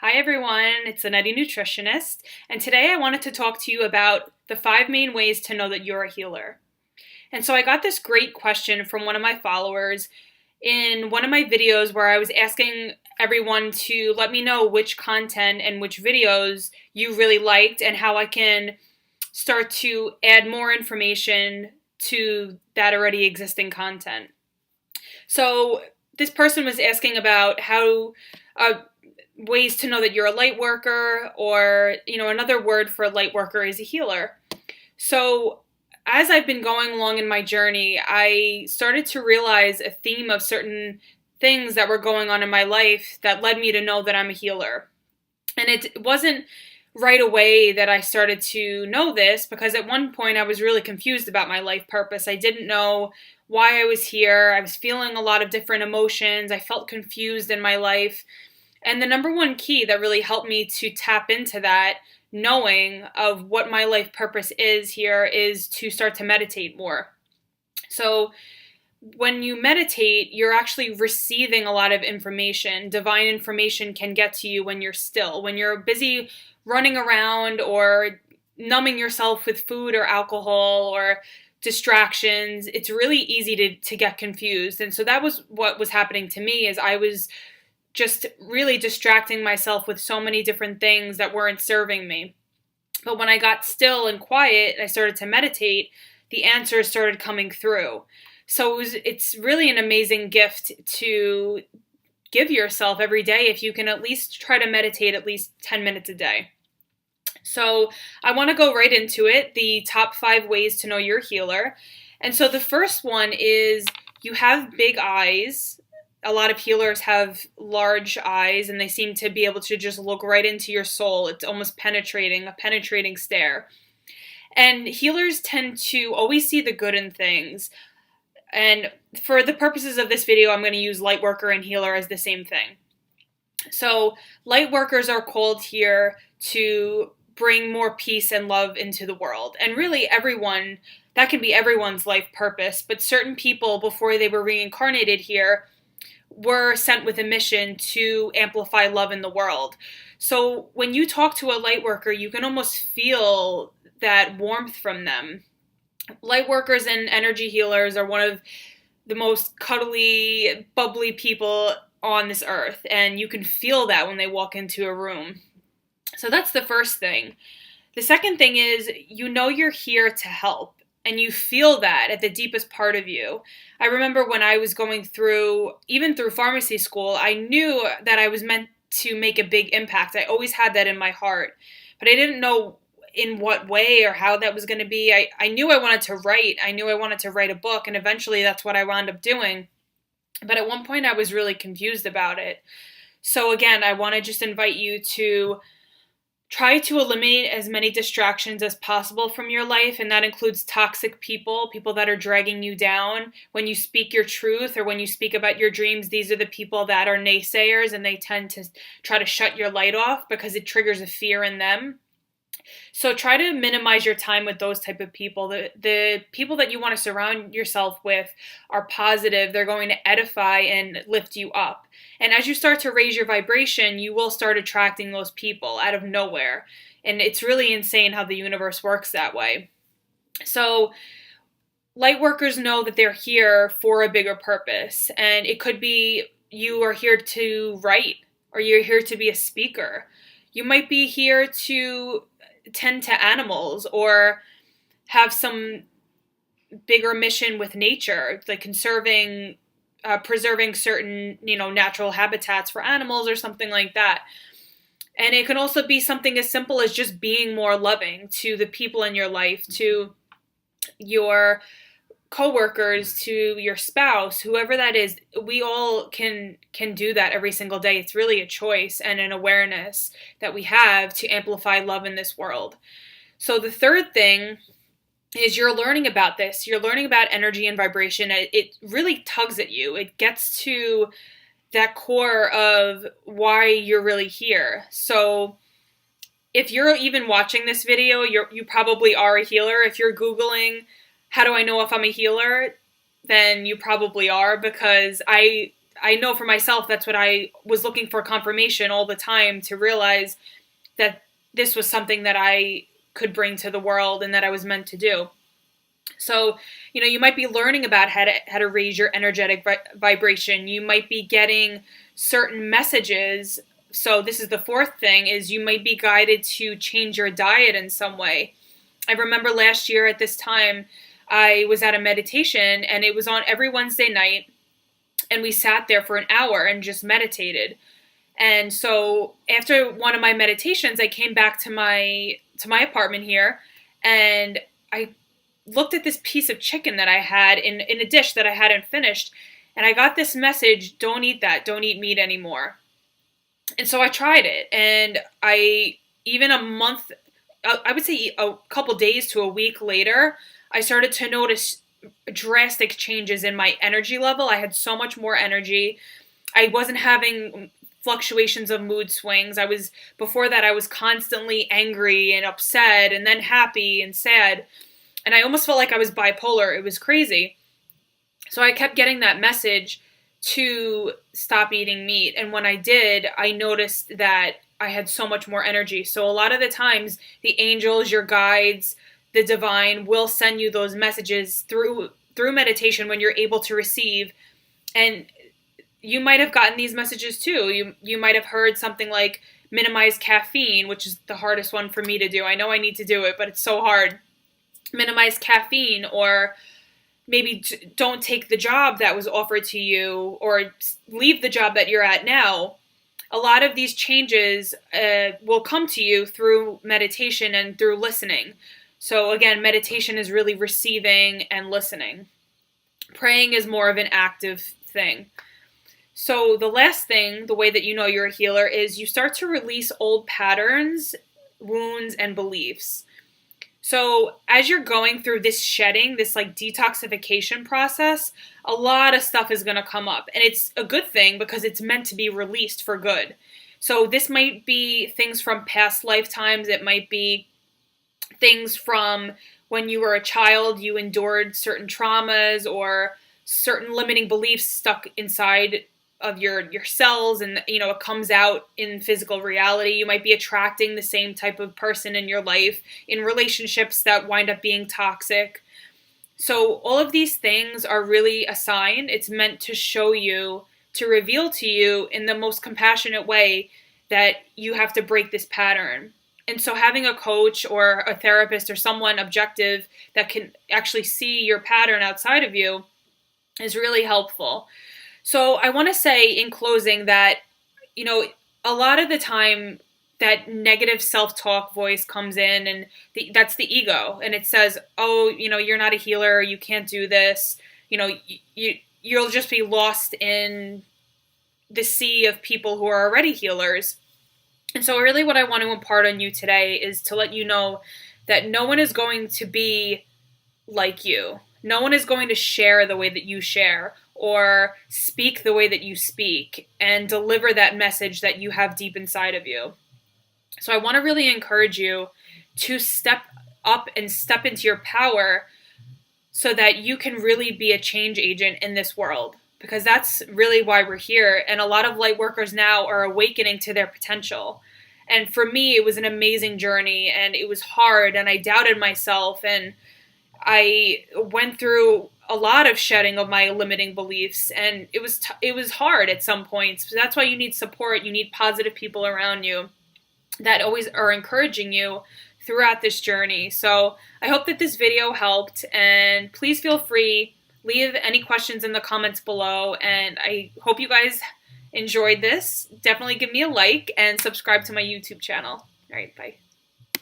Hi everyone, it's the Nutty Nutritionist, and today I wanted to talk to you about the 5 main ways to know that you're a healer. And so I got this great question from one of my followers in one of my videos where I was asking everyone to let me know which content and which videos you really liked and how I can start to add more information to that already existing content. So this person was asking about how ways to know that you're a light worker, or another word for a light worker is a healer. So as I've been going along in my journey, I started to realize a theme of certain things that were going on in my life that led me to know that I'm a healer. And it wasn't right away that I started to know this, because at one point I was really confused about my life purpose. I didn't know why I was here. I was feeling a lot of different emotions. I felt confused in my life. And the number one key that really helped me to tap into that knowing of what my life purpose is here is to start to meditate more. So when you meditate, you're actually receiving a lot of information. Divine information can get to you when you're still. When you're busy running around or numbing yourself with food or alcohol or distractions, it's really easy to get confused. And so that was what was happening to me, is I was just really distracting myself with so many different things that weren't serving me. But when I got still and quiet, I started to meditate, the answers started coming through. So it's really an amazing gift to give yourself every day if you can at least try to meditate at least 10 minutes a day. So I want to go right into it, the top 5 ways to know you're a healer. And so the first one is you have big eyes. A lot of healers have large eyes, and they seem to be able to just look right into your soul. It's almost penetrating, a penetrating stare. And healers tend to always see the good in things. And for the purposes of this video, I'm going to use Lightworker and healer as the same thing. So Lightworkers are called here to bring more peace and love into the world. And really everyone, that can be everyone's life purpose, but certain people before they were reincarnated here were sent with a mission to amplify love in the world. So when you talk to a light worker, you can almost feel that warmth from them. Light workers and energy healers are one of the most cuddly, bubbly people on this earth, and you can feel that when they walk into a room. So that's the first thing. The second thing is you're here to help. And you feel that at the deepest part of you. I remember when I was going through, even through pharmacy school, I knew that I was meant to make a big impact. I always had that in my heart. But I didn't know in what way or how that was going to be. I knew I wanted to write. I knew I wanted to write a book. And eventually that's what I wound up doing. But at one point I was really confused about it. So again, I want to just invite you to try to eliminate as many distractions as possible from your life, and that includes toxic people that are dragging you down. When you speak your truth or when you speak about your dreams, these are the people that are naysayers, and they tend to try to shut your light off because it triggers a fear in them. So try to minimize your time with those type of people. The people that you want to surround yourself with are positive. They're going to edify and lift you up. And as you start to raise your vibration, you will start attracting those people out of nowhere. And it's really insane how the universe works that way. So light workers know that they're here for a bigger purpose. And it could be you are here to write, or you're here to be a speaker. You might be here to tend to animals or have some bigger mission with nature, like preserving certain, natural habitats for animals or something like that. And it can also be something as simple as just being more loving to the people in your life, to your coworkers, to your spouse, whoever that is. We all can do that every single day. It's really a choice and an awareness that we have to amplify love in this world. So the third thing is you're learning about this. You're learning about energy and vibration. It really tugs at you. It gets to that core of why you're really here. So if you're even watching this video, you probably are a healer. If you're Googling, how do I know if I'm a healer? Then you probably are, because I I know for myself, that's what I was looking for confirmation all the time, to realize that this was something that I could bring to the world and that I was meant to do. So, you might be learning about how to raise your energetic vibration. You might be getting certain messages. So this is the fourth thing, is you might be guided to change your diet in some way. I remember last year at this time, I was at a meditation, and it was on every Wednesday night, and we sat there for an hour and just meditated. And so after one of my meditations, I came back to my apartment here, and I looked at this piece of chicken that I had in a dish that I hadn't finished, and I got this message: don't eat that, don't eat meat anymore. And so I tried it, and even a month, I would say a couple days to a week later, I started to notice drastic changes in my energy level. I had so much more energy. I wasn't having fluctuations of mood swings. Before that, I was constantly angry and upset, and then happy and sad. And I almost felt like I was bipolar. It was crazy. So I kept getting that message to stop eating meat. And when I did, I noticed that I had so much more energy. So a lot of the times, the angels, your guides, the divine will send you those messages through meditation when you're able to receive. And you might have gotten these messages too. You might have heard something like minimize caffeine, which is the hardest one for me to do. I know I need to do it, but it's so hard. Minimize caffeine, or maybe don't take the job that was offered to you, or leave the job that you're at now. A lot of these changes will come to you through meditation and through listening. So again, meditation is really receiving and listening. Praying is more of an active thing. So the last thing, the way that you know you're a healer, is you start to release old patterns, wounds, and beliefs. So as you're going through this shedding, this like detoxification process, a lot of stuff is going to come up. And it's a good thing, because it's meant to be released for good. So this might be things from past lifetimes. It might be things from when you were a child, you endured certain traumas or certain limiting beliefs stuck inside of your cells, and it comes out in physical reality. You might be attracting the same type of person in your life, in relationships that wind up being toxic. So all of these things are really a sign. It's meant to show you, to reveal to you in the most compassionate way, that you have to break this pattern. And so having a coach or a therapist or someone objective that can actually see your pattern outside of you is really helpful. So I want to say in closing that, a lot of the time that negative self-talk voice comes in, and that's the ego. And it says, oh, you're not a healer. You can't do this. You'll just be lost in the sea of people who are already healers. And so really what I want to impart on you today is to let you know that no one is going to be like you. No one is going to share the way that you share, or speak the way that you speak, and deliver that message that you have deep inside of you. So I want to really encourage you to step up and step into your power, so that you can really be a change agent in this world, because that's really why we're here. And a lot of light workers now are awakening to their potential. And for me, it was an amazing journey, and it was hard, and I doubted myself, and I went through a lot of shedding of my limiting beliefs, and it was hard at some points. So that's why you need support. You need positive people around you that always are encouraging you throughout this journey. So I hope that this video helped, and please feel free, leave any questions in the comments below, and I hope you guys enjoyed this. Definitely give me a like and subscribe to my YouTube channel. All right, bye.